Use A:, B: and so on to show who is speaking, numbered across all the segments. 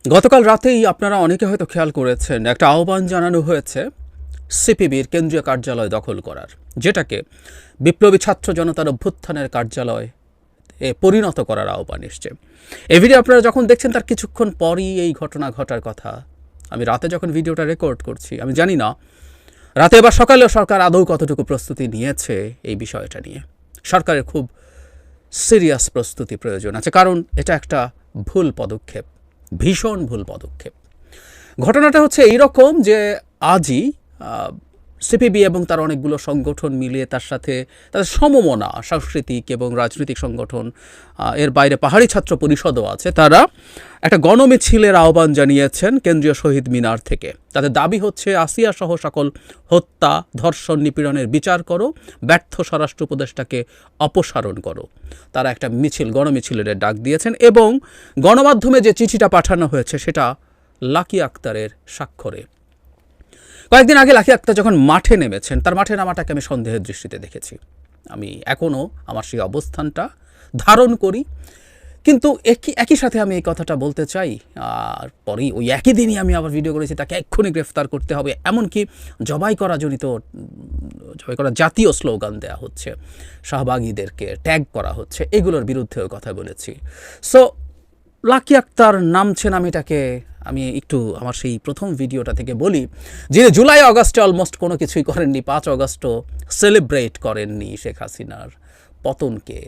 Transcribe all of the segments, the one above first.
A: গতকাল রাতেই আপনারা অনেকে হয়তো খেয়াল করেছেন, একটা আহ্বান জানানো হয়েছে সিপিবির কেন্দ্রীয় কার্যালয় দখল করার, যেটাকে বিপ্লবী ছাত্র জনতার অভ্যুত্থানের কার্যালয় পরিণত করার আহ্বান এসছে। এই ভিডিও আপনারা যখন দেখছেন তার কিছুক্ষণ পরই এই ঘটনা ঘটার কথা। আমি রাতে যখন ভিডিওটা রেকর্ড করছি, আমি জানি না রাতে বা সকালেও সরকার আদৌ কতটুকু প্রস্তুতি নিয়েছে এই বিষয়টা নিয়ে। সরকারের খুব সিরিয়াস প্রস্তুতি প্রয়োজন আছে, কারণ এটা একটা ভুল পদক্ষেপ, ভীষণ ভুল পদক্ষেপ। ঘটনাটা হচ্ছে এইরকম যে আজই সিপিবি এবং তার অনেকগুলো সংগঠন মিলিয়ে, তার সাথে তাদের সমমনা সাংস্কৃতিক এবং রাজনৈতিক সংগঠন, এর বাইরে পাহাড়ি ছাত্র পরিষদও আছে, তারা একটা গণমিছিলের আহ্বান জানিয়েছেন কেন্দ্রীয় শহীদ মিনার থেকে। তাদের দাবি হচ্ছে আসিয়া সহ সকল হত্যা, ধর্ষণ, নিপীড়নের বিচার করো, ব্যর্থ স্বরাষ্ট্র উপদেষ্টাকে অপসারণ করো। তারা একটা মিছিল, গণমিছিলের ডাক দিয়েছেন এবং গণমাধ্যমে যে চিঠিটা পাঠানো হয়েছে সেটা লাকি আক্তারের স্বাক্ষরে। কয়েকদিন আগে লাকি আক্তার যখন মাঠে নেমেছেন, তার মাঠে নামাটাকে আমি সন্দেহের দৃষ্টিতে দেখেছি। আমি এখনও আমার সেই অবস্থানটা ধারণ করি, কিন্তু একই সাথে আমি এই কথাটা বলতে চাই। আর পরেই ওই একই দিনই আমি আবার ভিডিও করেছি তাকে এক্ষুনি গ্রেফতার করতে হবে, এমনকি জবাই করা জাতীয় স্লোগান দেওয়া হচ্ছে, শাহবাগীদেরকে ট্যাগ করা হচ্ছে, এগুলোর বিরুদ্ধেও কথা বলেছি। সো লাকি আক্তার নামছেন, আমি একটু আমার সেই প্রথম ভিডিওটা থেকে বলি, যিনি জুলাই অগাস্টে অলমোস্ট কোনো কিছুই করেননি, 5 অগাস্টও সেলিব্রেট করেননি শেখ হাসিনার পতনকে,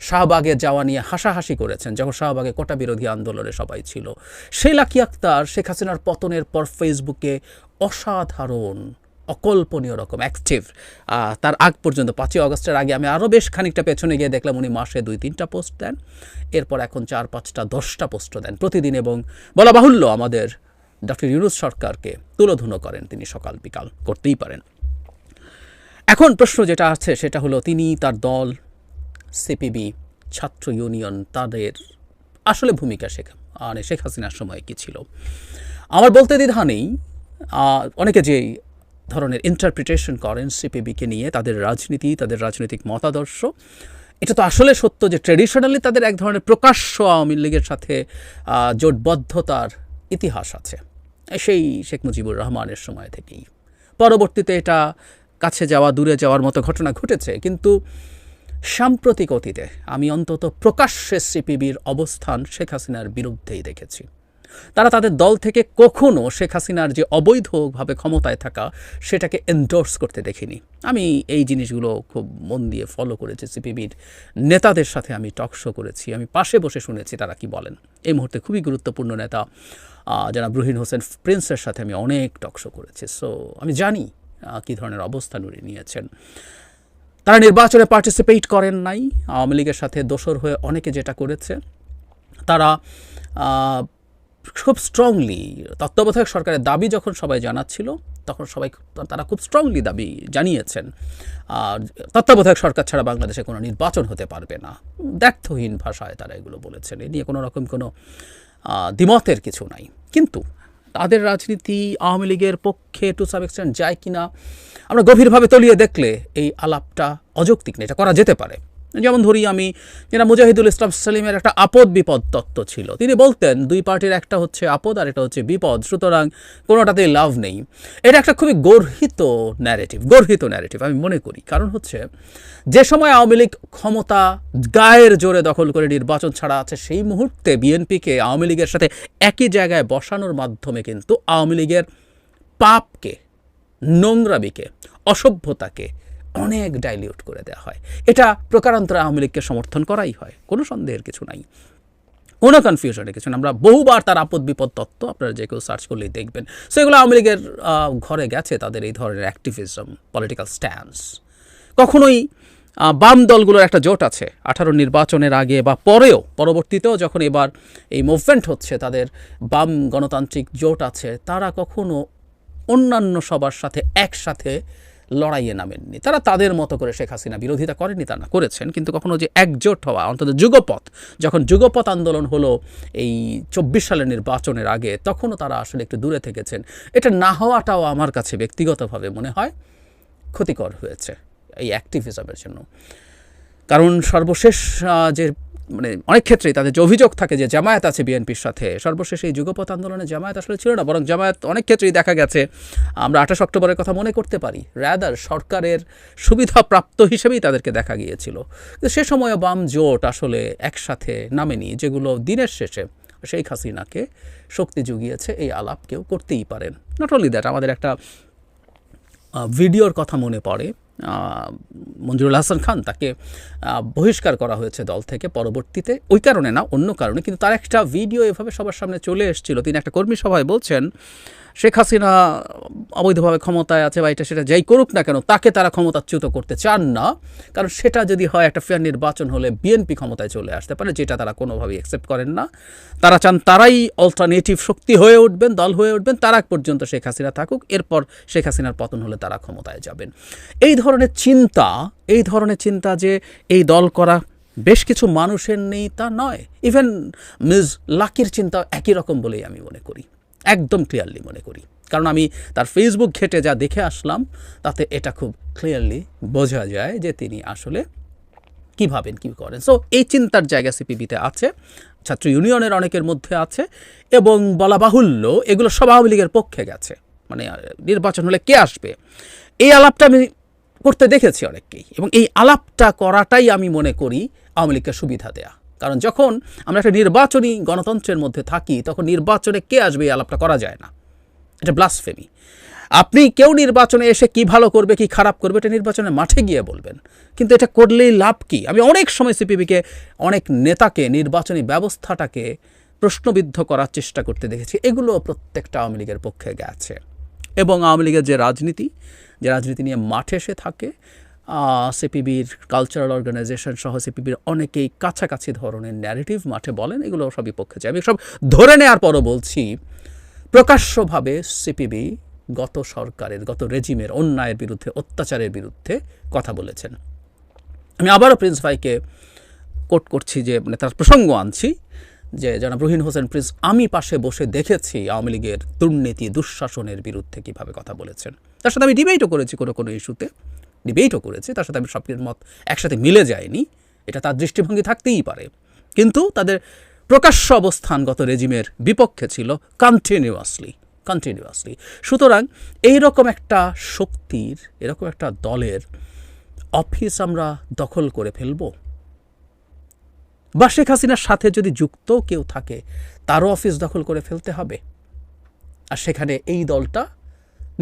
A: শাহবাগে যাওয়া নিয়ে হাসাহাসি করেছেন যখন শাহবাগে কোটা বিরোধী আন্দোলনে সবাই ছিল। সেই লাকি আক্তার শেখ হাসিনার পতনের পর ফেসবুকে অসাধারণ, অকল্পনীয় রকম অ্যাক্টিভ। তার আগ পর্যন্ত 5 অগস্টের আগে আমি আরও বেশ খানিকটা পেছনে গিয়ে দেখলাম উনি মাসে 2-3টা পোস্ট দেন, এরপর এখন 4-5টা 10টা পোস্ট দেন প্রতিদিন, এবং বলা বাহুল্য আমাদের ডক্টর ইউনূস সরকারকে তুলোধুনো করেন তিনি, সকাল বিকাল করতেই পারেন। এখন প্রশ্ন যেটা আছে সেটা হলো, তিনি, তার দল, সিপিবি, ছাত্র ইউনিয়ন, তাদের আসলে ভূমিকা শেখ হাসিনার সময় কী ছিল। আমার বলতে দ্বিধা নেই, অনেকে যে ধরনের ইন্টারপ্রিটেশন করেন সিপিবিকে নিয়ে, তাদের রাজনীতি, তাদের রাজনৈতিক মতাদর্শ, এটা তো আসলে সত্য যে ট্র্যাডিশনালি তাদের এক ধরনের প্রকাশ্য আওয়ামী লীগের সাথে জোটবদ্ধতার ইতিহাস আছে, সেই শেখ মুজিবুর রহমানের সময় থেকেই। পরবর্তীতে এটা কাছে যাওয়া, দূরে যাওয়ার মতো ঘটনা ঘটেছে, কিন্তু সাম্প্রতিক অতীতে আমি অন্তত প্রকাশ্যে সিপিবির অবস্থান শেখ হাসিনার বিরুদ্ধেই দেখেছি। তারা তাদের দল থেকে কখনো শেখ হাসিনার যে অবৈধভাবে ক্ষমতায় থাকা সেটাকে এন্ডোর্স করতে দেখিনি। আমি এই জিনিসগুলো খুব মন দিয়ে ফলো করেছি, সিপিবির নেতাদের সাথে আমি টকশো করেছি, আমি পাশে বসে শুনেছি তারা কি বলেন। এই মুহূর্তে খুবই গুরুত্বপূর্ণ নেতা জনাব রুহিন হোসেন প্রিন্সের সাথে আমি অনেক টকশো করেছি। সো আমি জানি কী ধরনের অবস্থান উনি নিয়েছেন। তারা নির্বাচনে পার্টিসিপেট করেন নাই, আওয়ামী লীগের সাথে দোসর হয়ে অনেকে যেটা করেছে, তারা খুব স্ট্রংলি তত্ত্বাবধায়ক সরকারের দাবি যখন সবাই জানাচ্ছিল তখন তারা খুব স্ট্রংলি দাবি জানিয়েছেন তত্ত্বাবধায়ক সরকার ছাড়া বাংলাদেশে কোনো নির্বাচন হতে পারবে না। দ্ব্যর্থহীন ভাষায় তারা এগুলো বলেছেন, এ নিয়ে কোনো রকম কোনো দ্বিমতের কিছু নাই। কিন্তু তাদের রাজনীতি আওয়ামী লীগের পক্ষে টু সাম এক্সটেন্ট যায় কিনা আমরা গভীরভাবে তলিয়ে দেখলে এই আলাপটা অযৌক্তিক না, এটা করা যেতে পারে। যেমন ধরি আমি, যেটা মুজাহিদুল ইসলাম সেলিমের একটা আপদ বিপদ তত্ত্ব ছিল, তিনি বলতেন দুই পার্টির একটা হচ্ছে আপদ আর এটা হচ্ছে বিপদ, সুতরাং কোনোটাতেই লাভ নেই। এটা একটা খুবই গর্হিত ন্যারেটিভ আমি মনে করি। কারণ হচ্ছে যে সময় আওয়ামী লীগ ক্ষমতা গায়ের জোরে দখল করে নির্বাচন ছাড়া আছে, সেই মুহূর্তে বিএনপিকে আওয়ামী লীগের সাথে একই জায়গায় বসানোর মাধ্যমে কিন্তু আওয়ামী লীগের পাপকে, নোংরামিকে, অসভ্যতাকে অনেক ডাইলিউট করে দেওয়া হয়। এটা প্রকারান্তরে আওয়ামী লীগকে সমর্থন করাই হয়, কোনো সন্দেহের কিছু নাই, কোনো কনফিউশনের কিছু না। আমরা বহুবার তার আপদ বিপদ তত্ত্ব আপনারা যে কেউ সার্চ করলেই দেখবেন। সো এগুলো আওয়ামী লীগের ঘরে গেছে, তাদের এই ধরনের অ্যাক্টিভিজম, পলিটিক্যাল স্ট্যান্স। কখনোই বাম দলগুলোর একটা জোট আছে 18 নির্বাচনের আগে বা পরেও, পরবর্তীতেও যখন এবার এই মুভমেন্ট হচ্ছে, তাদের বাম গণতান্ত্রিক জোট আছে, তারা কখনো অন্যান্য সবার সাথে একসাথে লড়াইয়ে নামেননি। তারা তাদের মতো করে শেখ হাসিনা বিরোধিতা করেননি, তা না, করেছেন, কিন্তু কখনো যে একজোট হওয়া, অন্তত যুগপথ, যখন যুগপথ আন্দোলন হলো এই 24 সালের নির্বাচনের আগে, তখনও তারা আসলে একটু দূরে থেকেছেন। এটা না হওয়াটাও আমার কাছে ব্যক্তিগতভাবে মনে হয় ক্ষতিকর হয়েছে এই অ্যাক্টিভিজমের জন্য। কারণ সর্বশেষ যে মানে অনেক ক্ষেত্রেই তাদের যে অভিযোগ থাকে যে জামায়াত আছে বিএনপির সাথে, সর্বশেষ এই যুগপৎ আন্দোলনে জামায়াত আসলে ছিল না, বরং জামায়াত অনেক ক্ষেত্রেই দেখা গেছে, আমরা 28 অক্টোবরের কথা মনে করতে পারি, রাদার সরকারের সুবিধাপ্রাপ্ত হিসেবেই তাদেরকে দেখা গিয়েছিল। সে সময় বাম জোট আসলে একসাথে নামেনি, যেগুলো দিনের শেষে শেখ হাসিনাকে শক্তি জুগিয়েছে, এই আলাপ কেউ করতেই পারেন। নট অনলি দ্যাট, আমাদের একটা ভিডিওর কথা মনে পড়ে, মঞ্জুরুল হাসান খান, তাকে বহিষ্কার করা হয়েছে দল থেকে পরবর্তীতে, ওই কারণে না, অন্য কারণে, কিন্তু তার একটা ভিডিও এভাবে সবার সামনে চলে এসেছিল। তিনি একটা কর্মী সভায় বলছেন শেখ হাসিনা অবৈধভাবে ক্ষমতায় আছে বা এটা সেটা যাই করুক না কেন, তাকে তারা ক্ষমতাচ্যুত করতে চান না, কারণ সেটা যদি হয় একটা ফেয়ার নির্বাচন হলে বিএনপি ক্ষমতায় চলে আসতে পারে, যেটা তারা কোনোভাবেই অ্যাকসেপ্ট করেন না। তারা চান তারাই অল্টারনেটিভ শক্তি হয়ে উঠবেন, দল হয়ে উঠবেন, তারা পর্যন্ত শেখ হাসিনা থাকুক, এরপর শেখ হাসিনার পতন হলে তারা ক্ষমতায় যাবেন। এই ধরনের চিন্তা যে এই দল করা বেশ কিছু মানুষের নেই তা নয়, ইভেন মিস লাকির চিন্তা একই রকম বলেই আমি মনে করি, একদম ক্লিয়ারলি মনে করি। কারণ আমি তার ফেসবুক ঘেটে যা দেখে আসলাম, তাতে এটা খুব ক্লিয়ারলি বোঝা যায় যে তিনি আসলে কী ভাবেন, কী করেন। সো এই চিন্তার জায়গা সিপিবিতে আছে, ছাত্র ইউনিয়নের অনেকের মধ্যে আছে, এবং বলা বাহুল্য এগুলো সব আওয়ামী লীগের পক্ষে গেছে। মানে নির্বাচন হলে কে আসবে, এই আলাপটা আমি করতে দেখেছি অনেককেই, এবং এই আলাপটা করাটাই আমি মনে করি আওয়ামী লীগকে সুবিধা দেয়া। কারণ যখন আমরা একটা নির্বাচনী গণতন্ত্রের মধ্যে থাকি, তখন নির্বাচনে কে আসবে এই আলাপটা করা যায় না, এটা ব্লাসফেমি। আপনি কেউ নির্বাচনে এসে কি ভালো করবে কি খারাপ করবে এটা নির্বাচনের মাঠে গিয়ে বলবেন, কিন্তু এটা করলেই লাভ কি? আমি অনেক সময় সিপিবিকে, অনেক নেতাকে নির্বাচনী ব্যবস্থাটাকে প্রশ্নবিদ্ধ করার চেষ্টা করতে দেখেছি, এগুলো প্রত্যেকটা আওয়ামী লীগের পক্ষে গেছে। এবং আওয়ামী লীগের যে রাজনীতি নিয়ে মাঠে এসে থাকে, সিপিবির কালচারাল অর্গানাইজেশন সহ সিপিবির অনেকেই কাছাকাছি ধরনের ন্যারেটিভ মাঠে বলেন, এগুলো সব বিপক্ষে যায়। আমি সব ধরে নেওয়ার পরও বলছি, প্রকাশ্যভাবে সিপিবি গত সরকারের, গত রেজিমের অন্যায়ের বিরুদ্ধে, অত্যাচারের বিরুদ্ধে কথা বলেছেন। আমি আবারও প্রিন্স ভাইকে কোট করছি, যে মানে তার প্রসঙ্গ আনছি, যে জনাব রুহিন হোসেন প্রিন্স আমি পাশে বসে দেখেছি আওয়ামী লীগের দুর্নীতি দুঃশাসনের বিরুদ্ধে কীভাবে কথা বলেছেন। তার সাথে আমি ডিবেটও করেছি, কোনো ইস্যুতে ডিবেটও করেছি, তার সাথে আমি সব মত একসাথে মিলে যায়নি, এটা তার দৃষ্টিভঙ্গি থাকতেই পারে, কিন্তু তাদের প্রকাশ্য অবস্থানগত রেজিমের বিপক্ষে ছিল কন্টিনিউয়াসলি। সুতরাং এইরকম একটা শক্তির, এরকম একটা দলের অফিস আমরা দখল করে ফেলব, বা শেখ হাসিনার সাথে যদি যুক্ত কেউ থাকে তারও অফিস দখল করে ফেলতে হবে, আর সেখানে এই দলটা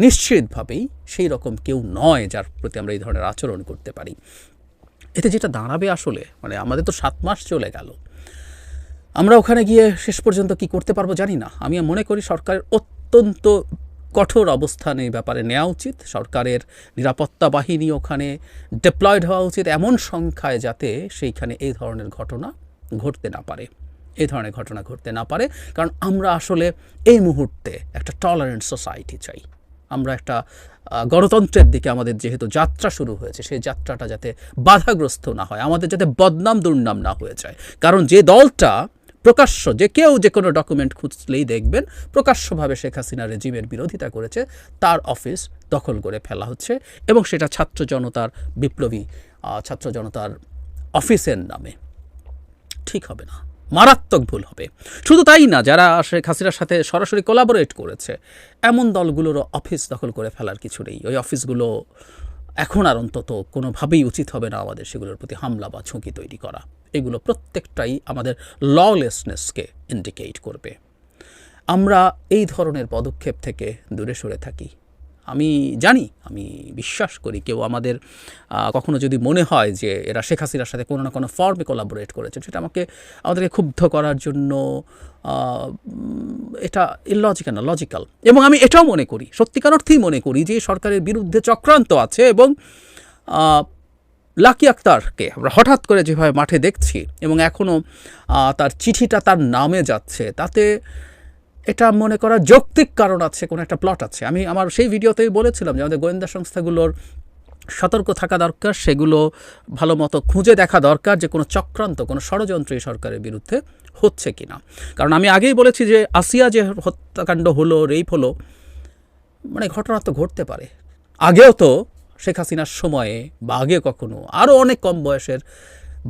A: নিশ্চিতভাবেই সেই রকম কেউ নয় যার প্রতি আমরা এই ধরনের আচরণ করতে পারি। এতে যেটা দাঁড়াবে আসলে, মানে আমাদের তো 7 মাস চলে গেল, আমরা ওখানে গিয়ে শেষ পর্যন্ত কি করতে পারবো জানি না। আমি মনে করি সরকারের অত্যন্ত কঠোর অবস্থান এই ব্যাপারে নেওয়া উচিত, সরকারের নিরাপত্তা বাহিনী ওখানে ডিপ্লয়েড হওয়া উচিত এমন সংখ্যায়, যাতে সেইখানে এই ধরনের ঘটনা ঘটতে না পারে। কারণ আমরা আসলে এই মুহূর্তে একটা টলারেন্ট সোসাইটি চাই, আমরা একটা গণতন্ত্রের দিকে আমাদের যেহেতু যাত্রা শুরু হয়েছে, সেই যাত্রাটা যাতে বাধাগ্রস্ত না হয়, আমাদের যাতে বদনাম দুর্নাম না হয়ে যায়। কারণ যে দলটা প্রকাশ্য, যে কেউ যে কোনো ডকুমেন্ট খুঁজলেই দেখবেন প্রকাশ্যভাবে শেখ হাসিনা রেজিমের বিরোধিতা করেছে, তার অফিস দখল করে ফেলা হচ্ছে, এবং সেটা ছাত্র জনতার বিপ্লবী ছাত্র জনতার অফিসের নামে। ঠিক হবে না, মারাত্মক ভুল হবে। শুধু তাই না, যারা শেখ হাসিনার সাথে সরাসরি কোলাবোরেট করেছে এমন দলগুলোরও অফিস দখল করে ফেলার কিছু নেই। ওই অফিসগুলো এখন আর অন্তত কোনোভাবেই উচিত হবে না আমাদের সেগুলোর প্রতি হামলা বা ঝুঁকি তৈরি করা। এগুলো প্রত্যেকটাই আমাদের ললেসনেসকে ইন্ডিকেট করবে। আমরা এই ধরনের পদক্ষেপ থেকে দূরে সরে থাকি। আমি জানি, আমি বিশ্বাস করি, কেউ আমাদের কখনো যদি মনে হয় যে এরা শেখ হাসিনার সাথে কোনো না কোনো ফর্মে কোলাবোরেট করেছে, সেটা আমাদেরকে ক্ষুব্ধ করার জন্য এটা ইললজিক্যাল না, লজিক্যাল। এবং আমি এটাও মনে করি, সত্যিকার অর্থেই মনে করি, যে সরকারের বিরুদ্ধে চক্রান্ত আছে, এবং লাকি আক্তারকে আমরা হঠাৎ করে যেভাবে মাঠে দেখছি, এবং এখনও তার চিঠিটা তার নামে যাচ্ছে, তাতে এটা মনে করার যৌক্তিক কারণ আছে, কোনো একটা প্লট আছে। আমি আমার সেই ভিডিওতেই বলেছিলাম যে আমাদের গোয়েন্দা সংস্থাগুলোর সতর্ক থাকা দরকার, সেগুলো ভালো মতো খুঁজে দেখা দরকার যে কোনো চক্রান্ত, কোনো ষড়যন্ত্র এই সরকারের বিরুদ্ধে হচ্ছে কিনা। কারণ আমি আগেই বলেছি যে আসিয়া যে হত্যাকাণ্ড হলো, রেপ হলো, মানে ঘটনা তো ঘটতে পারে, আগেও তো শেখ হাসিনার সময়ে বা আগে কখনো আরও অনেক কম বয়সের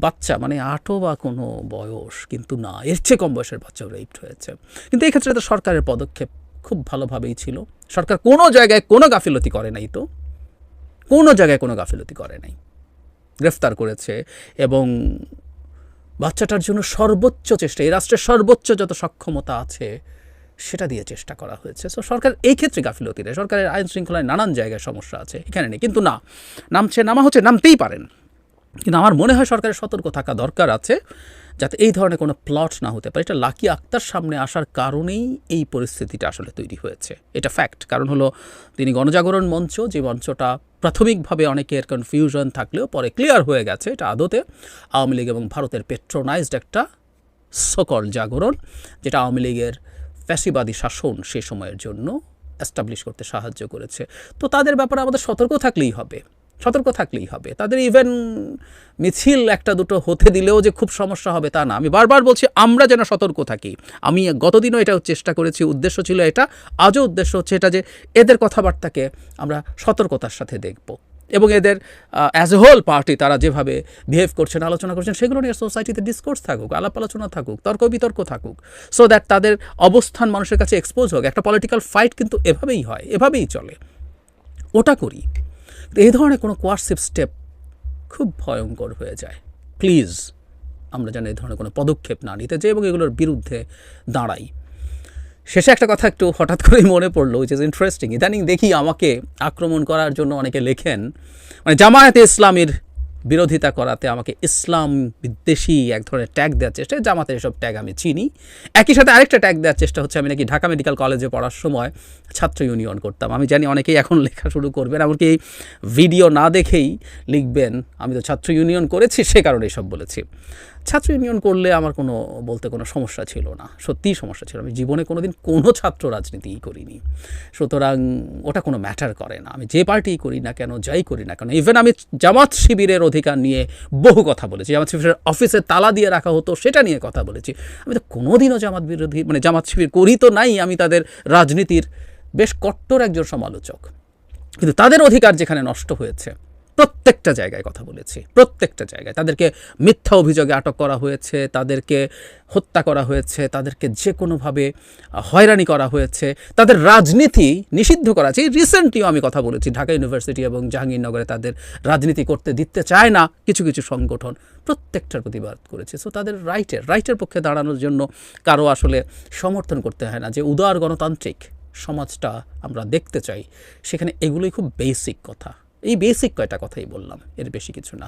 A: বাচ্চা মানে 8 বা কোনো বয়স, কিন্তু না, এর চেয়ে কম বয়সের বাচ্চাও রেপড হয়েছে। কিন্তু এই ক্ষেত্রে তো সরকারের পদক্ষেপ খুব ভালোভাবেই ছিল। সরকার কোনো জায়গায় কোনো গাফিলতি করে নাই, তো কোনো জায়গায় কোনো গাফিলতি করে নাই, গ্রেফতার করেছে এবং বাচ্চাটার জন্য সর্বোচ্চ চেষ্টা, এই রাষ্ট্রের সর্বোচ্চ যত সক্ষমতা আছে সেটা দিয়ে চেষ্টা করা হয়েছে। সো সরকার এই ক্ষেত্রে গাফিলতি নেই, সরকারের আইন শৃঙ্খলায় নানান জায়গায় সমস্যা আছে, এখানে নেই। কিন্তু না, নামা হচ্ছে, নামতেই পারেন, কিন্তু আমার মনে হয় সরকারের সতর্ক থাকা দরকার আছে যাতে এই ধরনের কোনো প্লট না হতে পারে। এটা লাকি আক্তার সামনে আসার কারণেই এই পরিস্থিতিটা আসলে তৈরি হয়েছে, এটা ফ্যাক্ট। কারণ হলো তিনি গণজাগরণ মঞ্চ, যে মঞ্চটা প্রাথমিকভাবে অনেকের কনফিউশন থাকলেও পরে ক্লিয়ার হয়ে গেছে এটা আদতে আওয়ামী লীগ এবং ভারতের পেট্রোনাইজড একটা সকল জাগরণ, যেটা আওয়ামী লীগের ফ্যাসিবাদী শাসন সে সময়ের জন্য এস্টাবলিশ করতে সাহায্য করেছে। তো তাদের ব্যাপারে আমাদের সতর্ক থাকলেই হবে, তাদের ইভেন মিছিল একটা দুটো হতে দিলেও যে খুব সমস্যা হবে তা না। আমি বারবার বলছি আমরা যেন সতর্ক থাকি। আমি গতদিনও এটাও চেষ্টা করেছি, উদ্দেশ্য ছিল এটা, আজও উদ্দেশ্য হচ্ছে এটা যে এদের কথাবার্তাকে আমরা সতর্কতার সাথে দেখব এবং এদের অ্যাজ এ হোল পার্টি তারা যেভাবে বিহেভ করছেন, আলোচনা করছেন, সেগুলো নিয়ে সোসাইটিতে ডিসকোর্স থাকুক, আলাপ আলোচনা থাকুক, তর্ক বিতর্ক থাকুক, সো দ্যাট তাদের অবস্থান মানুষের কাছে এক্সপোজ হোক। একটা পলিটিক্যাল ফাইট কিন্তু এভাবেই হয়, এভাবেই চলে, ওটা করি। এই ধরনের কোনো কোয়ার্সিভ স্টেপ খুব ভয়ঙ্কর হয়ে যায়। প্লিজ আমরা যেন এই ধরনের কোনো পদক্ষেপ না নিতে যাই এবং এগুলোর বিরুদ্ধে দাঁড়াই। শেষে একটা কথা একটু হঠাৎ করেই মনে পড়লো, উইচ ইজ ইন্টারেস্টিং। ইদানিং দেখি আমাকে আক্রমণ করার জন্য অনেকে লেখেন, মানে জামায়াতে ইসলামীর বিরোধিতা করাতে আমাকে ইসলাম বিদ্বেষী এক ধরনের ট্যাগ দেওয়ার চেষ্টা। জামাতের এসব ট্যাগ আমি চিনি। একই সাথে আরেকটা ট্যাগ দেওয়ার চেষ্টা হচ্ছে, আমি নাকি ঢাকা মেডিকেল কলেজে পড়ার সময় ছাত্র ইউনিয়ন করতাম। আমি জানি অনেকেই এখন লেখা শুরু করবেন, এমনকি এই ভিডিও না দেখেই লিখবেন আমি তো ছাত্র ইউনিয়ন করেছি সে কারণে এসব বলেছি। ছাত্র ইউনিয়ন করলে আমার কোনো সমস্যা ছিল না, সত্যিই সমস্যা ছিল। আমি জীবনে কোনোদিন কোনো ছাত্র রাজনীতিই করিনি, সুতরাং ওটা কোনো ম্যাটার করে না। আমি যে পার্টিই করি না কেন, যাই করি না কেন, ইভেন আমি জামাত শিবিরের অধিকার নিয়ে বহু কথা বলেছি, জামাত শিবিরের অফিসে তালা দিয়ে রাখা হতো সেটা নিয়ে কথা বলেছি। আমি তো কোনোদিনও জামাত বিরোধী, মানে জামাত শিবির করি তো নাই, আমি তাদের রাজনীতির বেশ কট্টর একজন সমালোচক। কিন্তু তাদের অধিকার যেখানে নষ্ট হয়েছে প্রত্যেকটা জায়গায় কথা বলেছি, প্রত্যেকটা জায়গায় তাদেরকে মিথ্যা অভিযোগে আটক করা হয়েছে, তাদেরকে হত্যা করা হয়েছে, তাদেরকে যে কোনোভাবে হয়রানি করা হয়েছে, তাদের রাজনীতি নিষিদ্ধ করা আছে। রিসেন্টলিও আমি কথা বলেছি, ঢাকা ইউনিভার্সিটি এবং জাহাঙ্গীরনগরে তাদের রাজনীতি করতে দিতে চায় না কিছু কিছু সংগঠন, প্রত্যেকটার প্রতিবাদ করেছে। সো তাদের রাইটের পক্ষে দাঁড়ানোর জন্য কারো আসলে সমর্থন করতে হয় না। যে উদার গণতান্ত্রিক সমাজটা আমরা দেখতে চাই, সেখানে এগুলোই খুব বেসিক কথা। এই বেসিক কয়টা কথাই বললাম, এর বেশি কিছু না।